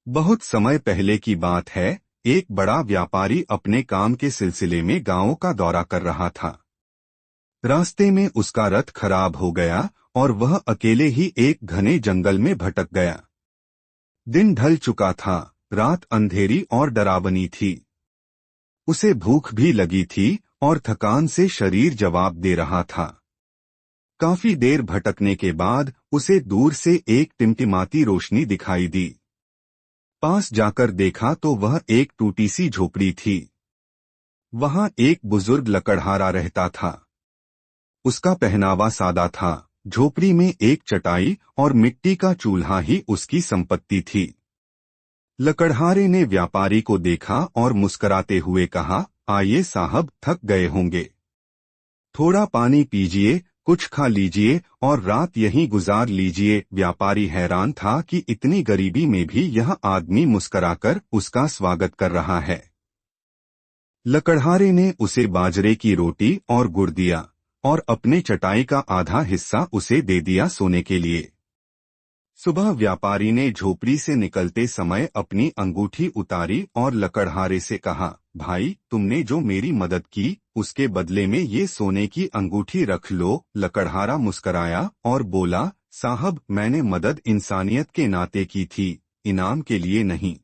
बहुत समय पहले की बात है। एक बड़ा व्यापारी अपने काम के सिलसिले में गांवों का दौरा कर रहा था। रास्ते में उसका रथ खराब हो गया और वह अकेले ही एक घने जंगल में भटक गया। दिन ढल चुका था, रात अंधेरी और डरावनी थी। उसे भूख भी लगी थी और थकान से शरीर जवाब दे रहा था। काफी देर भटकने के बाद उसे दूर से एक टिमटिमाती रोशनी दिखाई दी। पास जाकर देखा तो वह एक टूटी सी झोपड़ी थी। वहां एक बुजुर्ग लकड़हारा रहता था। उसका पहनावा सादा था। झोपड़ी में एक चटाई और मिट्टी का चूल्हा ही उसकी संपत्ति थी। लकड़हारे ने व्यापारी को देखा और मुस्कुराते हुए कहा, आइए साहब, थक गए होंगे। थोड़ा पानी पीजिए, कुछ खा लीजिए और रात यहीं गुजार लीजिए। व्यापारी हैरान था कि इतनी गरीबी में भी यह आदमी मुस्कुराकर उसका स्वागत कर रहा है। लकड़हारे ने उसे बाजरे की रोटी और गुड़ दिया और अपने चटाई का आधा हिस्सा उसे दे दिया सोने के लिए। सुबह व्यापारी ने झोपड़ी से निकलते समय अपनी अंगूठी उतारी और लकड़हारे से कहा, भाई, तुमने जो मेरी मदद की उसके बदले में ये सोने की अंगूठी रख लो। लकड़हारा मुस्कराया और बोला, साहब, मैंने मदद इंसानियत के नाते की थी, इनाम के लिए नहीं।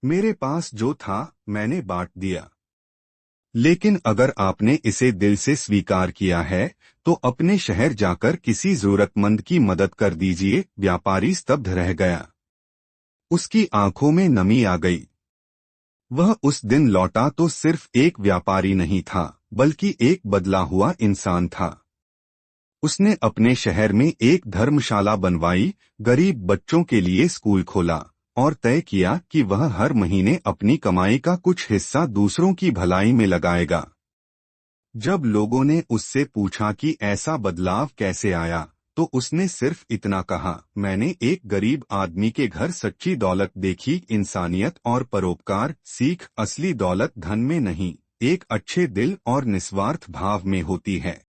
मेरे पास जो था मैंने बांट दिया। लेकिन अगर आपने इसे दिल से स्वीकार किया है तो अपने शहर जाकर किसी जरूरतमंद की मदद कर दीजिए। व्यापारी स्तब्ध रह गया। उसकी आंखों में नमी आ गई। वह उस दिन लौटा तो सिर्फ एक व्यापारी नहीं था, बल्कि एक बदला हुआ इंसान था। उसने अपने शहर में एक धर्मशाला बनवाई, गरीब बच्चों के लिए स्कूल खोला और तय किया कि वह हर महीने अपनी कमाई का कुछ हिस्सा दूसरों की भलाई में लगाएगा। जब लोगों ने उससे पूछा कि ऐसा बदलाव कैसे आया, तो उसने सिर्फ इतना कहा, मैंने एक गरीब आदमी के घर सच्ची दौलत देखी। इंसानियत और परोपकार सीख असली दौलत धन में नहीं, एक अच्छे दिल और निस्वार्थ भाव में होती है।